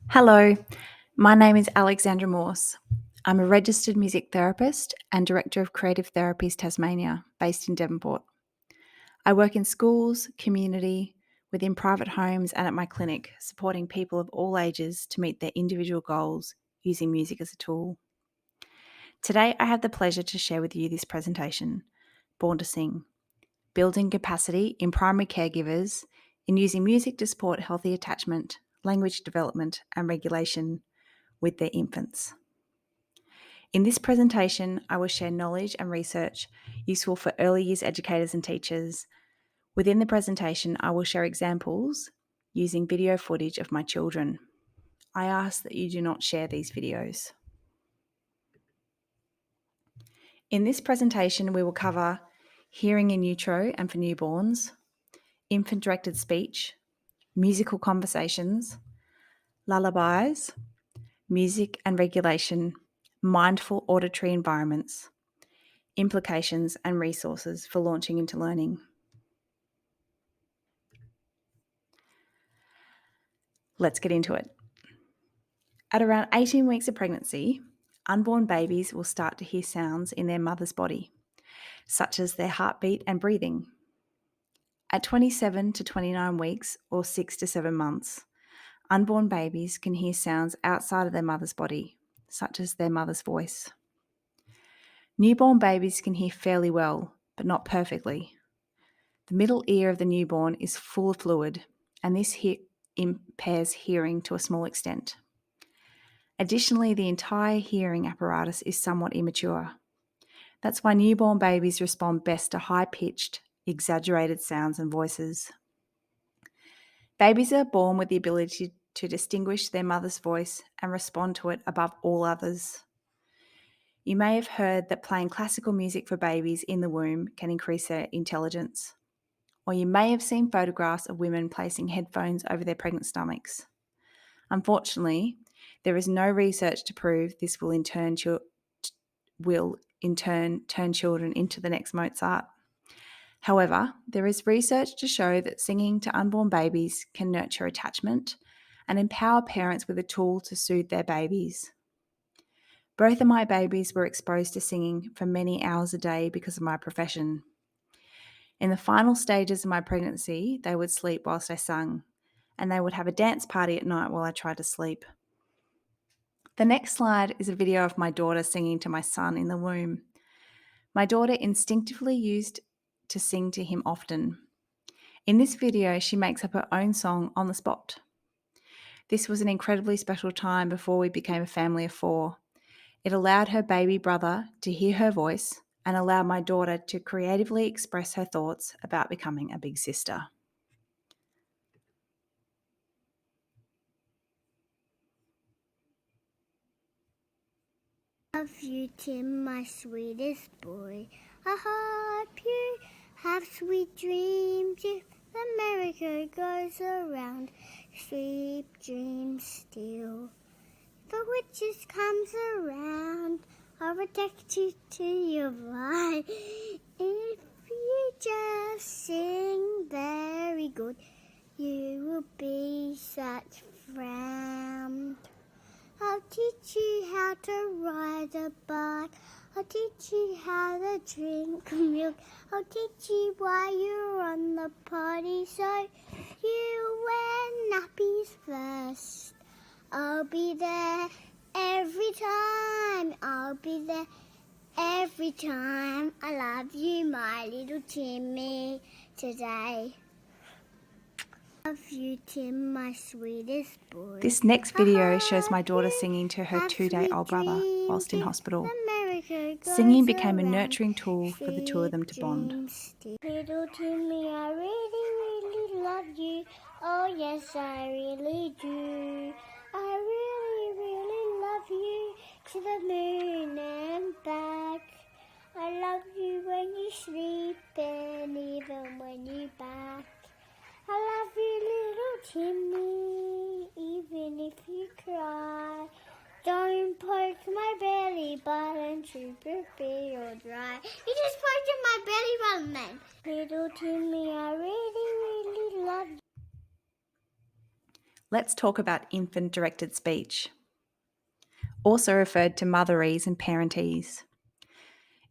Hello, my name is Alexandra Morse. I'm a registered music therapist and Director of Creative Therapies Tasmania, based in Devonport. I work in schools, community, within private homes, and at my clinic, supporting people of all ages to meet their individual goals using music as a tool. Today, I have the pleasure to share with you this presentation, Born to Sing, Building Capacity in Primary Caregivers in Using Music to Support Healthy Attachment, Language Development and Regulation with their infants. In this presentation, I will share knowledge and research useful for early years educators and teachers. Within the presentation, I will share examples using video footage of my children. I ask that you do not share these videos. In this presentation, we will cover hearing in utero and for newborns, infant-directed speech, musical conversations, lullabies, music and regulation, mindful auditory environments, implications and resources for launching into learning. Let's get into it. At around 18 weeks of pregnancy, unborn babies will start to hear sounds in their mother's body, such as their heartbeat and breathing. At 27 to 29 weeks, or 6 to 7 months, unborn babies can hear sounds outside of their mother's body, such as their mother's voice. Newborn babies can hear fairly well, but not perfectly. The middle ear of the newborn is full of fluid, and this impairs hearing to a small extent. Additionally, the entire hearing apparatus is somewhat immature. That's why newborn babies respond best to high-pitched, exaggerated sounds and voices. Babies are born with the ability to distinguish their mother's voice and respond to it above all others. You may have heard that playing classical music for babies in the womb can increase their intelligence. Or you may have seen photographs of women placing headphones over their pregnant stomachs. Unfortunately, there is no research to prove this will in turn turn children into the next Mozart. However, there is research to show that singing to unborn babies can nurture attachment and empower parents with a tool to soothe their babies. Both of my babies were exposed to singing for many hours a day because of my profession. In the final stages of my pregnancy, they would sleep whilst I sang, and they would have a dance party at night while I tried to sleep. The next slide is a video of my daughter singing to my son in the womb. My daughter instinctively used to sing to him often. In this video, she makes up her own song on the spot. This was an incredibly special time before we became a family of 4. It allowed her baby brother to hear her voice and allowed my daughter to creatively express her thoughts about becoming a big sister. Love you, Tim, my sweetest boy. I hope you have sweet dreams if the merry-go goes around. Sweet dreams still. If the witches comes around, I'll protect you to your life. If you just sing very good, you will be such friend. I'll teach you how to ride a bike. I'll teach you how to drink milk. I'll teach you why you're on the potty so you wear nappies first. I'll be there every time. I'll be there every time. I love you, my little Timmy, today. Love you, Tim, my sweetest boy. This next video shows my daughter singing to her 2-day-old brother whilst in hospital. Singing became a nurturing tool for the two of them to bond. Little Timmy, I really, really love you. Oh yes, I really do. I really, really love you to the moon and back. I love you when you sleep and even when you're back. I love you, little Timmy, even if you cry. Don't poke my belly button to feel dry. You just poked my belly button then. Little Timmy, I really, really love you. Let's talk about infant-directed speech, also referred to motherese and parentese.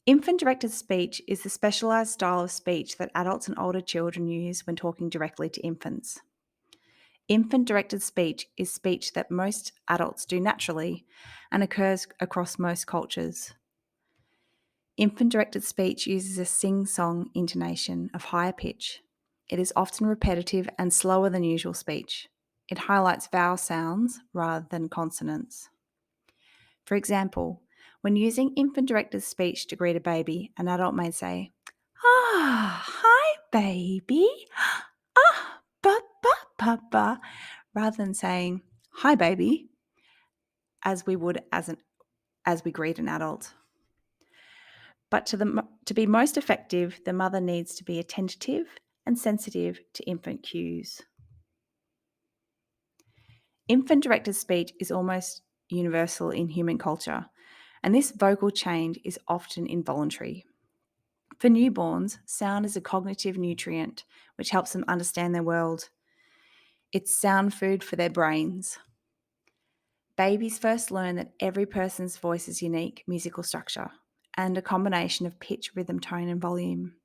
Infant-directed speech is the specialised style of speech that adults and older children use when talking directly to infants. Infant-directed speech is speech that most adults do naturally and occurs across most cultures. Infant-directed speech uses a sing-song intonation of higher pitch. It is often repetitive and slower than usual speech. It highlights vowel sounds rather than consonants. For example, when using infant-directed speech to greet a baby, an adult may say, "Ah, hi baby. Ah, ba," rather than saying, "Hi baby," as we would as we greet an adult. But to be most effective, the mother needs to be attentive and sensitive to infant cues. Infant-directed speech is almost universal in human culture, and this vocal change is often involuntary. For newborns, sound is a cognitive nutrient which helps them understand their world. It's sound food for their brains. Babies first learn that every person's voice is unique musical structure and a combination of pitch, rhythm, tone, and volume.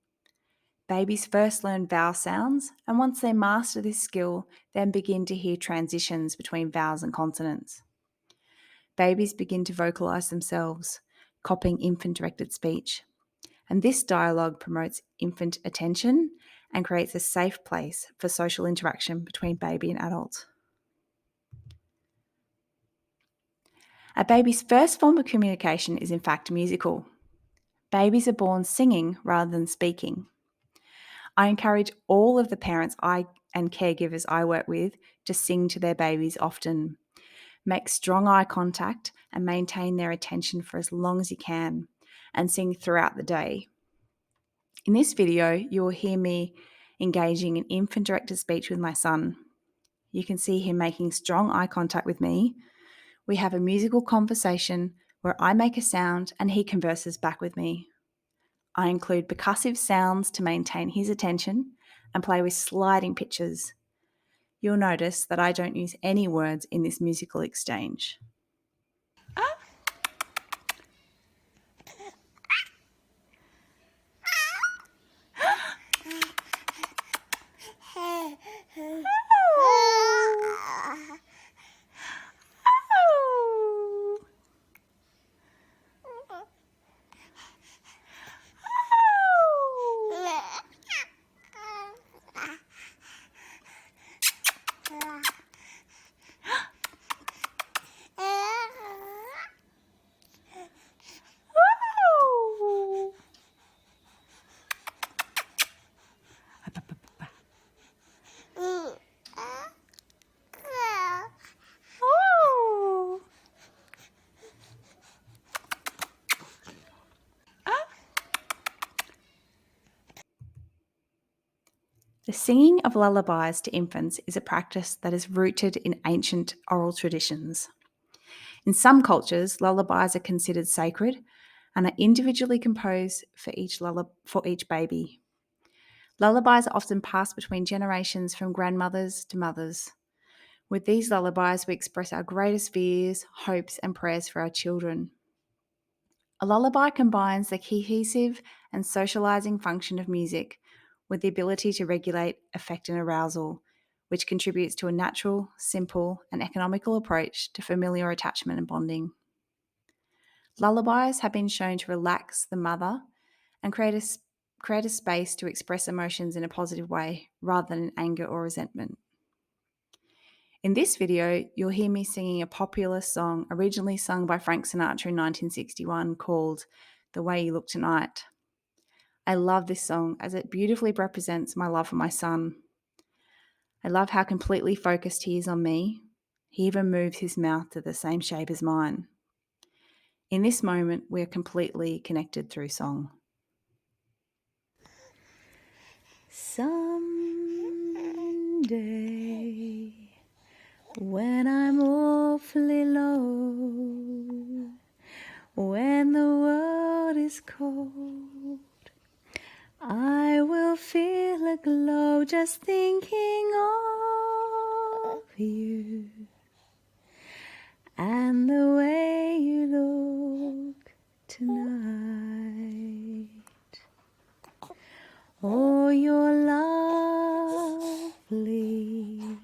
Babies first learn vowel sounds, and once they master this skill, then begin to hear transitions between vowels and consonants. Babies begin to vocalise themselves, copying infant-directed speech. And this dialogue promotes infant attention and creates a safe place for social interaction between baby and adult. A baby's first form of communication is in fact musical. Babies are born singing rather than speaking. I encourage all of the parents and caregivers I work with to sing to their babies often. Make strong eye contact and maintain their attention for as long as you can, and sing throughout the day. In this video, you will hear me engaging in infant-directed speech with my son. You can see him making strong eye contact with me. We have a musical conversation where I make a sound and he converses back with me. I include percussive sounds to maintain his attention and play with sliding pitches. You'll notice that I don't use any words in this musical exchange. The singing of lullabies to infants is a practice that is rooted in ancient oral traditions. In some cultures, lullabies are considered sacred and are individually composed for each baby. Lullabies are often passed between generations from grandmothers to mothers. With these lullabies, we express our greatest fears, hopes, and prayers for our children. A lullaby combines the cohesive and socializing function of music with the ability to regulate affect and arousal, which contributes to a natural, simple, and economical approach to familiar attachment and bonding. Lullabies have been shown to relax the mother and create a space to express emotions in a positive way rather than in anger or resentment. In this video, you'll hear me singing a popular song originally sung by Frank Sinatra in 1961 called "The Way You Look Tonight." I love this song as it beautifully represents my love for my son. I love how completely focused he is on me. He even moves his mouth to the same shape as mine. In this moment, we are completely connected through song. Someday, when I'm awfully low, when the world is cold, I will feel a glow just thinking of you and the way you look tonight. Oh, you're lovely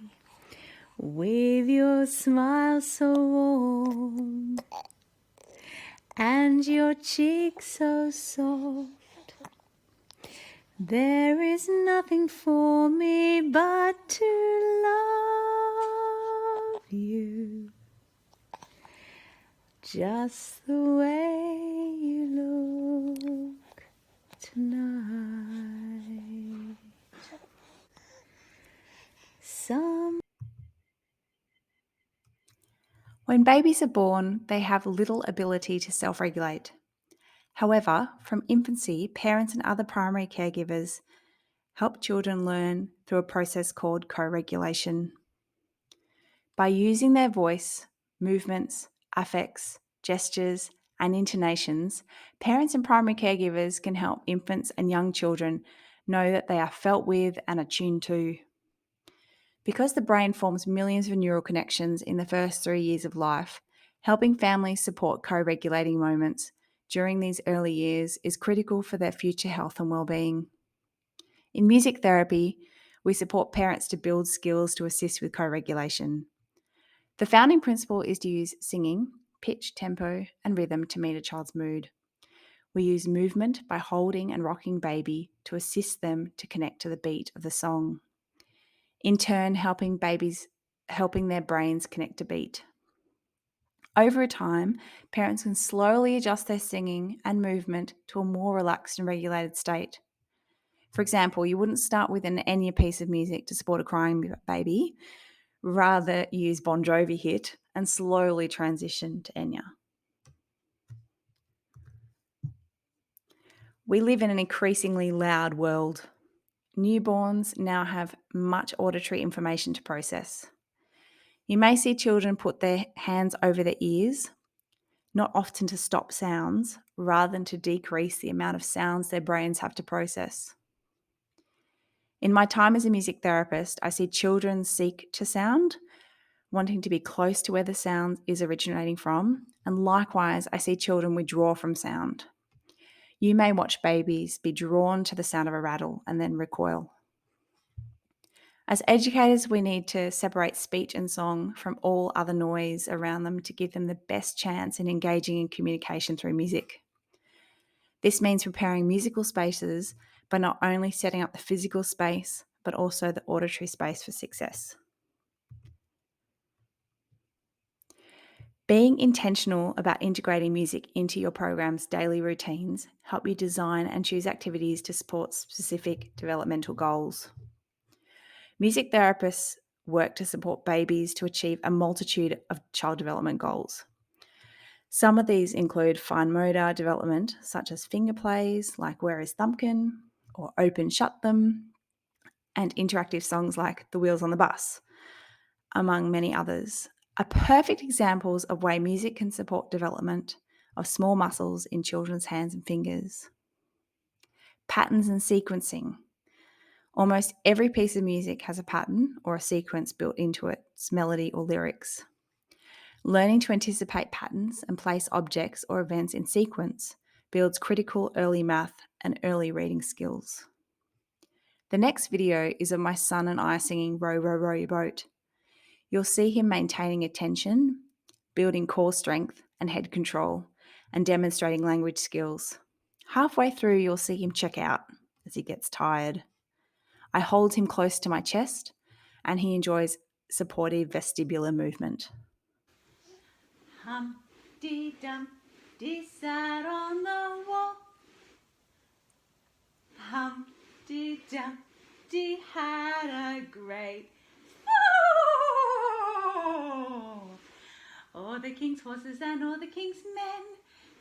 with your smile so warm and your cheeks so soft. There is nothing for me but to love you, just the way you look tonight. When babies are born, they have little ability to self-regulate. However, from infancy, parents and other primary caregivers help children learn through a process called co-regulation. By using their voice, movements, affects, gestures, and intonations, parents and primary caregivers can help infants and young children know that they are felt with and attuned to. Because the brain forms millions of neural connections in the first 3 years of life, helping families support co-regulating moments during these early years is critical for their future health and well-being. In music therapy, we support parents to build skills to assist with co-regulation. The founding principle is to use singing, pitch, tempo, and rhythm to meet a child's mood. We use movement by holding and rocking baby to assist them to connect to the beat of the song. In turn, helping their brains connect to beat. Over a time, parents can slowly adjust their singing and movement to a more relaxed and regulated state. For example, you wouldn't start with an Enya piece of music to support a crying baby, rather use Bon Jovi hit and slowly transition to Enya. We live in an increasingly loud world. Newborns now have much auditory information to process. You may see children put their hands over their ears, not often to stop sounds, rather than to decrease the amount of sounds their brains have to process. In my time as a music therapist, I see children seek to sound, wanting to be close to where the sound is originating from, and likewise, I see children withdraw from sound. You may watch babies be drawn to the sound of a rattle and then recoil. As educators, we need to separate speech and song from all other noise around them to give them the best chance in engaging in communication through music. This means preparing musical spaces by not only setting up the physical space, but also the auditory space for success. Being intentional about integrating music into your program's daily routines help you design and choose activities to support specific developmental goals. Music therapists work to support babies to achieve a multitude of child development goals. Some of these include fine motor development, such as finger plays like Where is Thumpkin or Open Shut Them, and interactive songs like The Wheels on the Bus, among many others, are perfect examples of way music can support development of small muscles in children's hands and fingers. Patterns and sequencing. Almost every piece of music has a pattern or a sequence built into its melody or lyrics. Learning to anticipate patterns and place objects or events in sequence builds critical early math and early reading skills. The next video is of my son and I singing Row, Row, Row Your Boat. You'll see him maintaining attention, building core strength and head control, and demonstrating language skills. Halfway through, you'll see him check out as he gets tired. I hold him close to my chest, and he enjoys supportive vestibular movement. Humpty Dumpty sat on the wall. Humpty Dumpty had a great fall. All the king's horses and all the king's men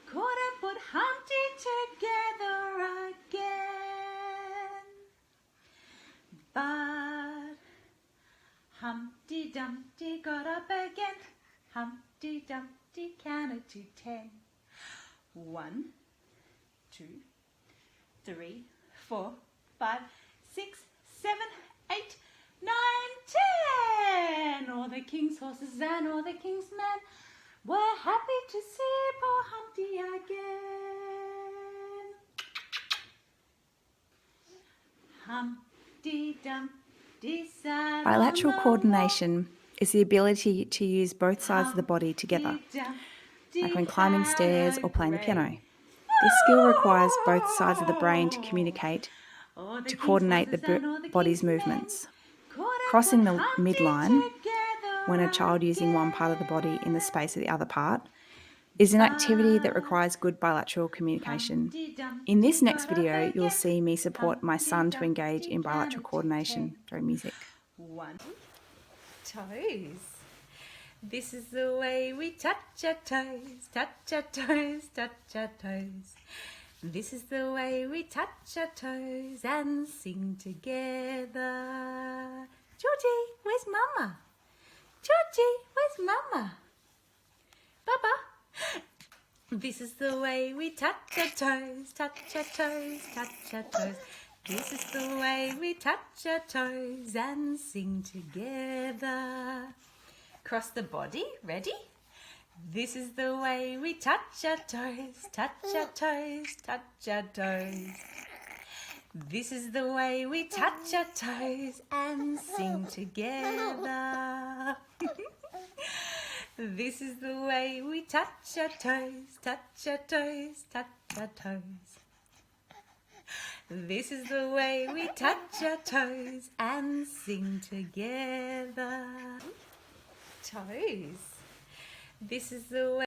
couldn't put Humpty together again. But Humpty Dumpty got up again. Humpty Dumpty counted to 10. 1, 2, 3, 4, 5, 6, 7, 8, 9, 10. All the king's horses and all the king's men were happy to see poor Humpty again. Humpty Dumpty sat Bilateral on the coordination is the ability to use both sides of the body together, like when climbing stairs or playing the piano. This skill requires both sides of the brain to communicate to coordinate the body's movements. Crossing the midline, when a child using one part of the body in the space of the other part, is an activity that requires good bilateral communication. In this next video, you'll see me support my son to engage in bilateral coordination through music. 1. Toes. This is the way we touch our toes, touch our toes, touch our toes. This is the way we touch our toes and sing together. Georgie, where's Mama? Georgie, where's Mama? Baba. This is the way we touch our toes, touch our toes, touch our toes. This is the way we touch our toes and sing together. Cross the body, ready? This is the way we touch our toes, touch our toes, touch our toes. This is the way we touch our toes and sing together. This is the way we touch our toes, touch our toes, touch our toes. This is the way we touch our toes and sing together. Toes. This is the way.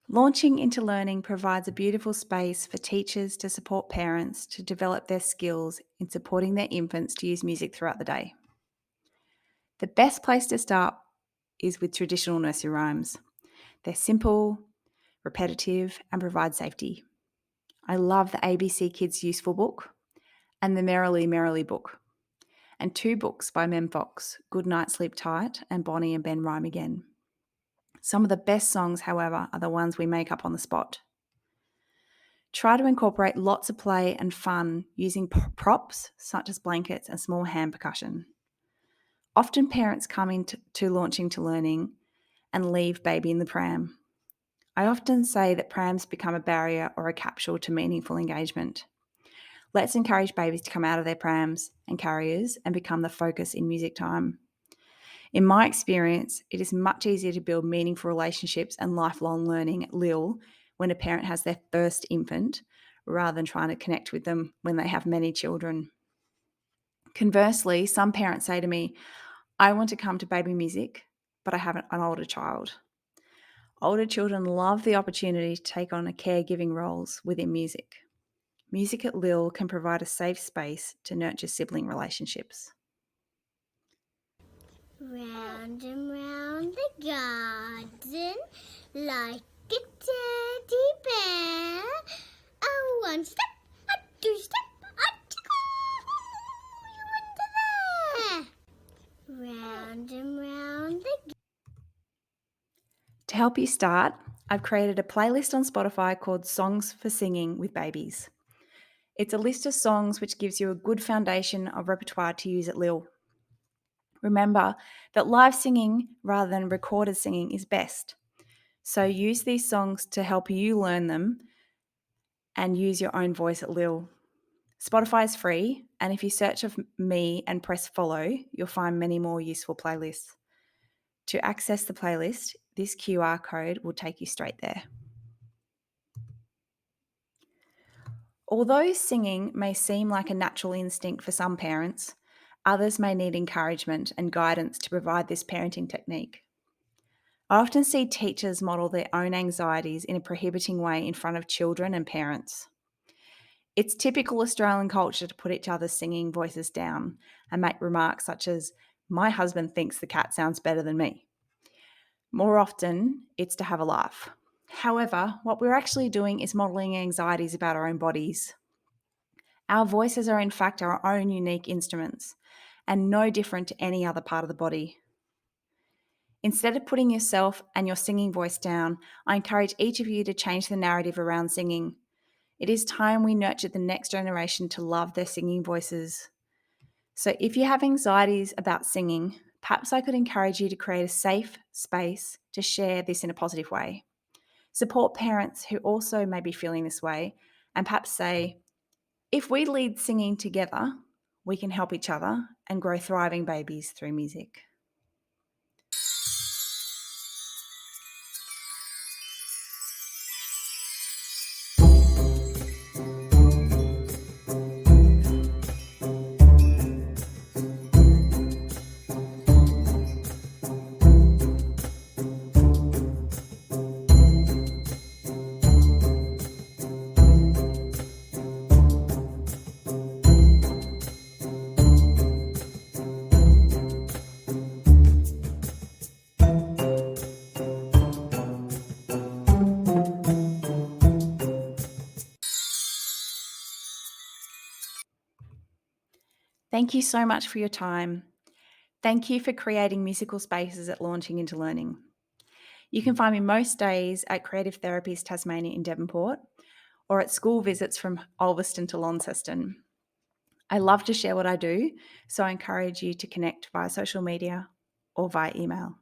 Launching into learning provides a beautiful space for teachers to support parents to develop their skills in supporting their infants to use music throughout the day. The best place to start is with traditional nursery rhymes. They're simple, repetitive, and provide safety. I love the ABC Kids Useful Book and the Merrily Merrily book, and 2 books by Mem Fox, Good Night Sleep Tight and Bonnie and Ben Rhyme Again. Some of the best songs, however, are the ones we make up on the spot. Try to incorporate lots of play and fun using props such as blankets and small hand percussion. Often parents come into launching to learning and leave baby in the pram. I often say that prams become a barrier or a capsule to meaningful engagement. Let's encourage babies to come out of their prams and carriers and become the focus in music time. In my experience, it is much easier to build meaningful relationships and lifelong learning at Lil when a parent has their first infant, rather than trying to connect with them when they have many children. Conversely, some parents say to me, I want to come to baby music, but I have an older child. Older children love the opportunity to take on caregiving roles within music. Music at Lil can provide a safe space to nurture sibling relationships. Round and round the garden, like a teddy bear. A 1 step, a 2 step, a tickle, you under there. Round and round the. To help you start, I've created a playlist on Spotify called Songs for Singing with Babies. It's a list of songs which gives you a good foundation of repertoire to use at Lil. Remember that live singing rather than recorded singing is best. So use these songs to help you learn them and use your own voice at Lil. Spotify is free, and if you search of me and press follow, you'll find many more useful playlists. To access the playlist, this QR code will take you straight there. Although singing may seem like a natural instinct for some parents, others may need encouragement and guidance to provide this parenting technique. I often see teachers model their own anxieties in a prohibiting way in front of children and parents. It's typical Australian culture to put each other's singing voices down and make remarks such as, my husband thinks the cat sounds better than me. More often, it's to have a laugh. However, what we're actually doing is modelling anxieties about our own bodies. Our voices are in fact our own unique instruments and no different to any other part of the body. Instead of putting yourself and your singing voice down, I encourage each of you to change the narrative around singing. It is time we nurtured the next generation to love their singing voices. So if you have anxieties about singing, perhaps I could encourage you to create a safe space to share this in a positive way. Support parents who also may be feeling this way and perhaps say, if we lead singing together, we can help each other and grow thriving babies through music. Thank you so much for your time. Thank you for creating musical spaces at Launching into Learning. You can find me most days at Creative Therapies Tasmania in Devonport or at school visits from Ulverston to Launceston. I love to share what I do, so I encourage you to connect via social media or via email.